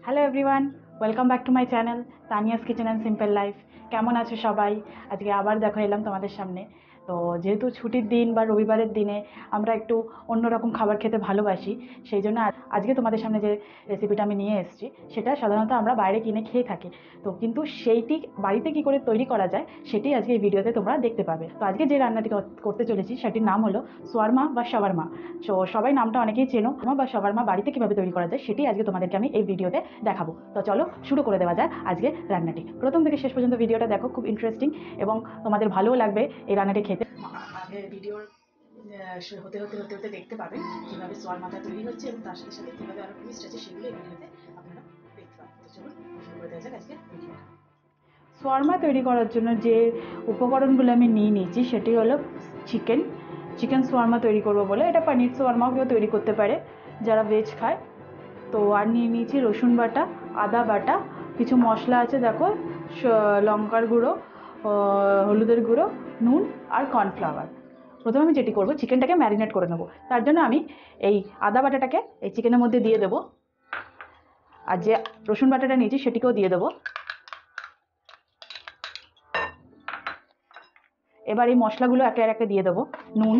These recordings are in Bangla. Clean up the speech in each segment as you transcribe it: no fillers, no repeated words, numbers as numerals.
Hello everyone, welcome back to my channel Tania's kitchen and simple life. কেমন আছো সবাই? আজকে আবার দেখো এলাম তোমাদের সামনে। তো যেহেতু ছুটির দিন বা রবিবারের দিনে আমরা একটু অন্যরকম খাবার খেতে ভালোবাসি, সেই জন্য আজকে তোমাদের সামনে যে রেসিপিটা আমি নিয়ে এসেছি সেটা সাধারণত আমরা বাইরে কিনে খেয়ে থাকি। তো কিন্তু সেইটি বাড়িতে কি করে তৈরি করা যায় সেটি আজকে এই ভিডিওতে তোমরা দেখতে পাবে। তো আজকে যে রান্নাটি করতে চলেছি সেটির নাম হলো সোয়ারমা বা শাওয়ারমা। তো সবাই নামটা অনেকেই চেনো বা শাওয়ারমা বাড়িতে কীভাবে তৈরি করা যায় সেটি আজকে তোমাদেরকে আমি এই ভিডিওতে দেখাবো। তো চলো শুরু করে দেওয়া যায় আজকে রান্নাটি। প্রথম থেকে শেষ পর্যন্ত ভিডিওটা দেখো, খুব ইন্টারেস্টিং এবং তোমাদের ভালোও লাগবে এই রান্নাটি খেতে। আগে ভিডিওর হতে হতে হতে হতে দেখতে পাবেন কীভাবে সোয়ারমাটা তৈরি হচ্ছে এবং তার সাথে সাথে কীভাবে আরও টুইস্ট আছে সেগুলো এই ভিডিওতে আপনারা দেখতে পাবেন। তো চলুন শুরু করে দেওয়া যাক আজকে ভিডিওটা। সোয়ারমা তৈরি করার জন্য যে উপকরণগুলো আমি নিয়ে নিয়েছি সেটি হলো চিকেন সোয়ারমা তৈরি করব বলে। এটা পনির সোয়ারমাও কেউ তৈরি করতে পারে যারা ভেজ খায়। তো আর নিয়ে নিয়েছি রসুন বাটা, আদা বাটা, কিছু মশলা আছে দেখো, লঙ্কার গুঁড়ো, হলুদের গুঁড়ো, নুন আর কর্নফ্লাওয়ার। প্রথমে আমি যেটি করব, চিকেনটাকে ম্যারিনেট করে নেব। তার জন্য আমি এই আদা বাটাটাকে এই চিকেনের মধ্যে দিয়ে দেবো, আর যে রসুন বাটাটা নিয়েছি সেটিকেও দিয়ে দেবো। এবার এই মশলাগুলো একে একে দিয়ে দেবো। নুন,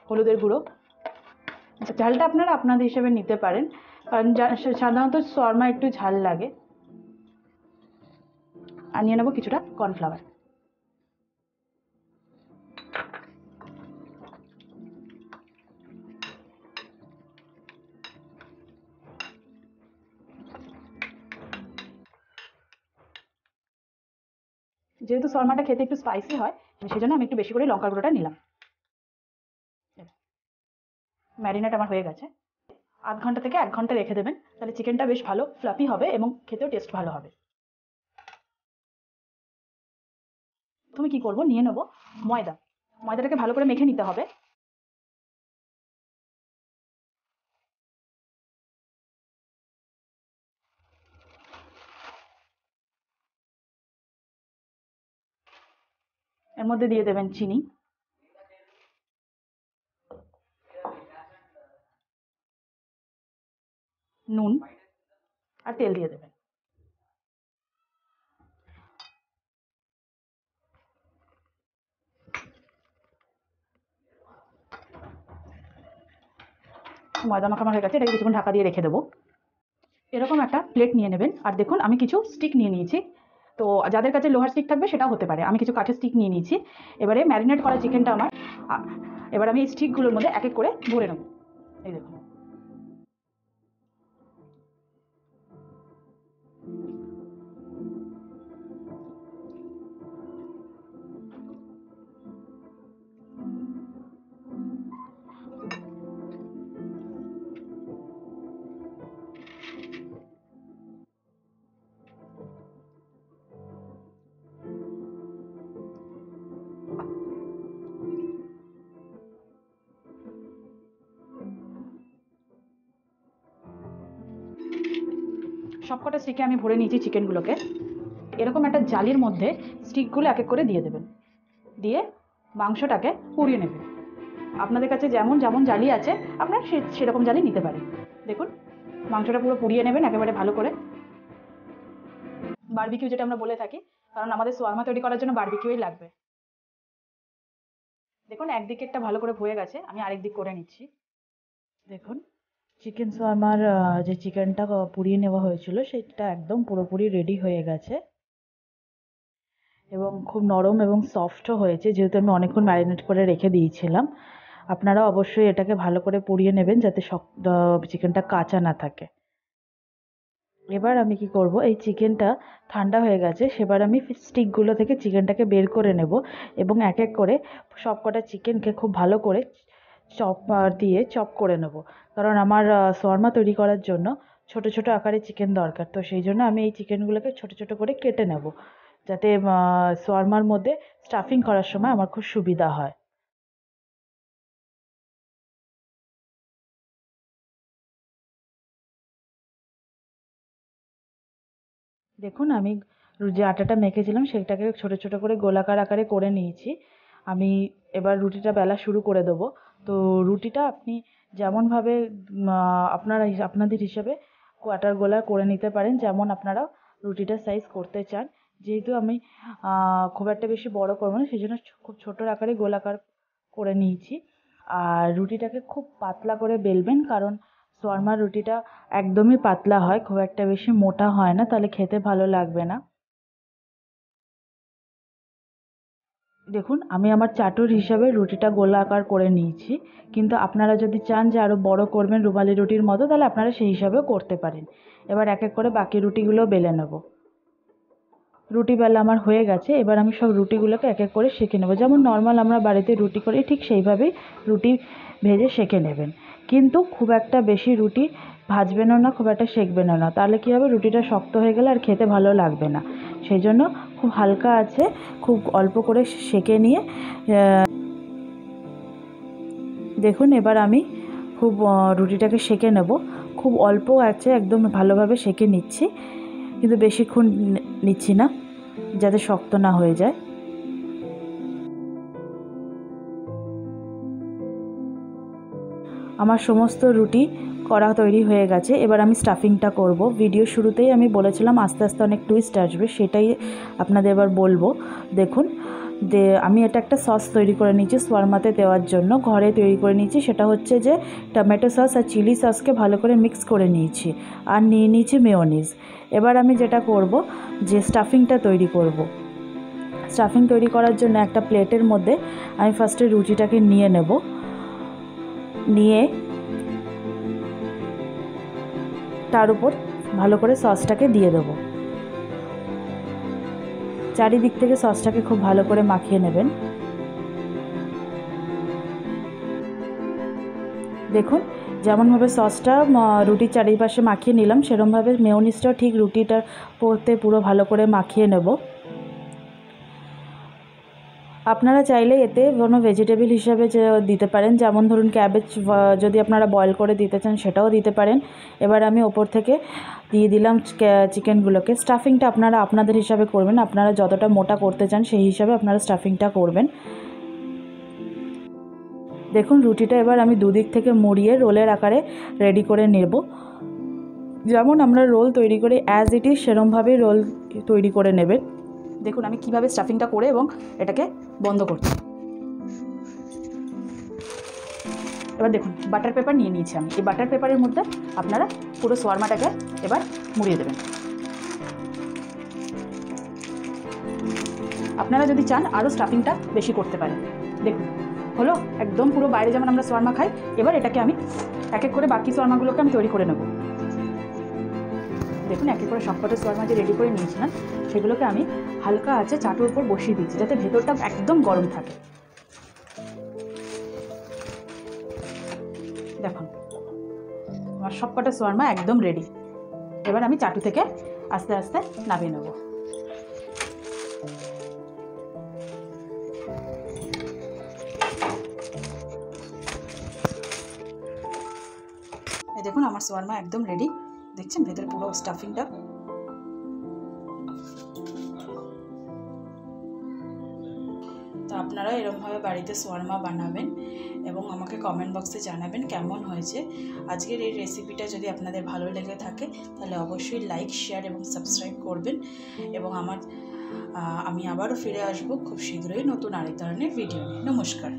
হলুদের গুঁড়ো, ঝালটা আপনারা আপনাদের হিসেবে নিতে পারেন, কারণ সাধারণত শর্মা একটু ঝাল লাগে। আর নিয়ে নেবো কিছুটা কর্নফ্লাওয়ার। যেহেতু শর্মাটা খেতে একটু স্পাইসি হয় সেই জন্য আমি একটু বেশি করে লঙ্কার গুঁড়োটা নিলাম। ম্যারিনেট আমার হয়ে গেছে। আধ ঘন্টা থেকে 1 ঘন্টা রেখে দেবেন, তাহলে চিকেনটা বেশ ভালো ফ্লাফি হবে এবং খেতেও টেস্ট ভালো হবে। তুমি কি করবো, নিয়ে নেবো ময়দাটাকে ভালো করে মেখে নিতে হবে। এর মধ্যে দিয়ে দেবেন চিনি, নুন আর তেল দিয়ে দেবেন। ময়দা মাখা হয়ে গেছে, এটাকে কিছুক্ষণ ঢাকা দিয়ে রেখে দেবো। এরকম একটা প্লেট নিয়ে নেবেন, আর দেখুন আমি কিছু স্টিক নিয়ে নিয়েছি। তো যাদের কাছে লোহার স্টিক থাকবে সেটাও হতে পারে, আমি কিছু কাঠের স্টিক নিয়ে নিয়েছি। এবারে ম্যারিনেট করা চিকেনটা আমার, এবার আমি এই স্টিকগুলোর মধ্যে এক এক করে ভরে নেব। এই দেখুন, সবকটা স্টিকে আমি ভরে নিয়েছি চিকেনগুলোকে। এরকম একটা জালির মধ্যে স্টিকগুলো এক এক করে দিয়ে দেবেন, দিয়ে মাংসটাকে পুড়িয়ে নেবেন। আপনাদের কাছে যেমন যেমন জালি আছে আপনার সেরকম জালি নিতে পারেন। দেখুন মাংসটা পুরো পুড়িয়ে নেবেন একেবারে ভালো করে, বারবিকিউ যেটা আমরা বলে থাকি, কারণ আমাদের সোয়ারমা তৈরি করার জন্য বারবিকিউই লাগবে। দেখুন একদিকেরটা ভালো করে হয়ে গেছে, আমি আরেক দিক করে নিচ্ছি। দেখুন চিকেন সোয়ারমার যে চিকেনটা পুড়িয়ে নেওয়া হয়েছিল সেটা একদম পুরোপুরি রেডি হয়ে গেছে এবং খুব নরম এবং সফটও হয়েছে, যেহেতু আমি অনেকক্ষণ ম্যারিনেট করে রেখে দিয়েছিলাম। আপনারা অবশ্যই এটাকে ভালো করে পুড়িয়ে নেবেন যাতে চিকেনটা কাঁচা না থাকে। এবার আমি কি করব, এই চিকেনটা ঠান্ডা হয়ে গেছে, সেবার আমি স্টিকগুলো থেকে চিকেনটাকে বের করে নেব এবং এক এক করে সবকটা চিকেনকে খুব ভালো করে চপ করে নেব। কারণ আমার শর্মা তৈরি করার জন্য ছোট ছোট আকারে চিকেন দরকার, তো সেই জন্য আমি এই চিকেনগুলোকে ছোট ছোট করে কেটে নেব, যাতে শর্মার মধ্যে স্টাফিং করার সময় আমার খুব সুবিধা হয়। দেখুন আমি যে আটাটা মেখেছিলাম সেটাকে ছোট ছোট করে গোলাকার আকারে করে নিয়েছি। আমি এবার রুটিটা বেলা শুরু করে দেবো। তো রুটিটা আপনি যেমনভাবে আপনাদের হিসাবে কোয়ার্টার গোলা করে নিতে পারেন, যেমন আপনারা রুটিটার সাইজ করতে চান। যেহেতু আমি খুব একটা বেশি বড় করবো না, সেই জন্য খুব ছোটোর আকারে গোলাকার করে নিয়েছি। আর রুটিটাকে খুব পাতলা করে বেলবেন, কারণ শোয়ারমার রুটিটা একদমই পাতলা হয়, খুব একটা বেশি মোটা হয় না, তাহলে খেতে ভালো লাগবে না। দেখুন, আমি আমার চাটুর হিসাবে রুটিটা গোলা আকার করে নিয়েছি, কিন্তু আপনারা যদি চান যে আরও বড় করবেন রুমালি রুটির মতো, তাহলে আপনারা সেই হিসাবেও করতে পারেন। এবার এক এক করে বাকি রুটিগুলো বেলে নেব। রুটি বেলা আমার হয়ে গেছে, এবার আমি সব রুটিগুলোকে এক এক করে সেঁকে নেব। যেমন নর্মাল আমরা বাড়িতে রুটি করি ঠিক সেইভাবেই রুটি ভেজে সেঁকে নেবেন, কিন্তু খুব একটা বেশি রুটি ভাজবেনও না, খুব একটা সেঁকবেনও না, তাহলে কী হবে, রুটিটা শক্ত হয়ে গেলে আর খেতে ভালো লাগবে না। সেই জন্য খুব হালকা আছে খুব অল্প করে সেঁকে নিয়ে দেখুন, এবার আমি খুব রুটিটাকে সেঁকে নেব। খুব অল্প আছে, একদম ভালোভাবে সেঁকে নিচ্ছি, কিন্তু বেশিক্ষণ নিচ্ছি না, যাতে শক্ত না হয়ে যায়। আমার সমস্ত রুটি করা তৈরি হয়ে গেছে। এবার আমি স্টাফিংটা করব। ভিডিও শুরুতেই আমি বলেছিলাম আস্তে আস্তে অনেক টুইস্ট আসবে, সেটাই আপনাদের এবার বলবো। দেখুন, আমি এটা একটা সস তৈরি করে নিয়েছি শোয়ারমাতে দেওয়ার জন্য, ঘরে তৈরি করে নিয়েছি। সেটা হচ্ছে যে টমেটো সস আর চিলি সসকে ভালো করে মিক্স করে নিয়েছি, আর নিয়ে নিয়েছি মেয়োনিজ। এবার আমি যেটা করব, যে স্টাফিংটা তৈরি করব। স্টাফিং তৈরি করার জন্য একটা প্লেটের মধ্যে আমি ফার্স্টে রুটিটাকে নিয়ে নেব, নিয়ে তার উপর ভালো করে সসটাকে দিয়ে দেবো। চারিদিক থেকে সসটাকে খুব ভালো করে মাখিয়ে নেবেন। দেখুন, যেমনভাবে সসটা রুটির চারিপাশে মাখিয়ে নিলাম, সেরকমভাবে মেয়োনিজটাও ঠিক রুটিটার পরতে পুরো ভালো করে মাখিয়ে নেব। আপনারা চাইলে এতে কোনো ভেজিটেবল হিসাবে যে দিতে পারেন, যেমন ধরুন ক্যাবেজ যদি আপনারা বয়েল করে দিতে চান সেটাও দিতে পারেন। এবার আমি ওপর থেকে দিয়ে দিলাম চিকেনগুলোকে। স্টাফিংটা আপনারা আপনাদের হিসাবে করবেন, আপনারা যতটা মোটা করতে চান সেই হিসাবে আপনারা স্টাফিংটা করবেন। দেখুন, রুটিটা এবার আমি দুদিক থেকে মুড়িয়ে রোলের আকারে রেডি করে নেব। যেমন আমরা রোল তৈরি করি অ্যাজ ইট ইজ সেরকমভাবেই রোল তৈরি করে নেবেন। দেখুন আমি কিভাবে স্টাফিংটা করে এবং এটাকে বন্ধ করছি। এবার দেখুন, বাটার পেপার নিয়ে নিয়েছি আমি। এই বাটার পেপারের মধ্যে আপনারা পুরো শোয়ারমাটাকে এবার মুড়িয়ে দেবেন। আপনারা যদি চান আরও স্টাফিংটা বেশি করতে পারেন। দেখুন হলো একদম পুরো বাইরে যেমন আমরা শোয়ারমা খাই। এবার এটাকে আমি এক এক করে বাকি শোয়ারমাগুলোকে আমি তৈরি করে নেব। দেখুন, এক এক করে সবকটা শোয়ারমা যে রেডি করে নিয়েছিলাম সেগুলোকে আমি হালকা আছে চাটুর উপর বসিয়ে দিচ্ছি, যাতে ভেতরটা একদম গরম থাকে। দেখুন, আমার সবকটা শোয়ারমা একদম রেডি। এবার আমি চাটু থেকে আস্তে আস্তে নামিয়ে নেব। এই দেখুন, আমার শোয়ারমা একদম রেডি। দেখছেন ভেতরে পুরো স্টাফিংটা। তো আপনারা এরকমভাবে বাড়িতে শোয়ারমা বানাবেন এবং আমাকে কমেন্ট বক্সে জানাবেন কেমন হয়েছে। আজকের এই রেসিপিটা যদি আপনাদের ভালো লেগে থাকে তাহলে অবশ্যই লাইক, শেয়ার এবং সাবস্ক্রাইব করবেন। এবং আমি আবারও ফিরে আসবো খুব শীঘ্রই নতুন আরেক ধরনের ভিডিও নিয়ে। নমস্কার।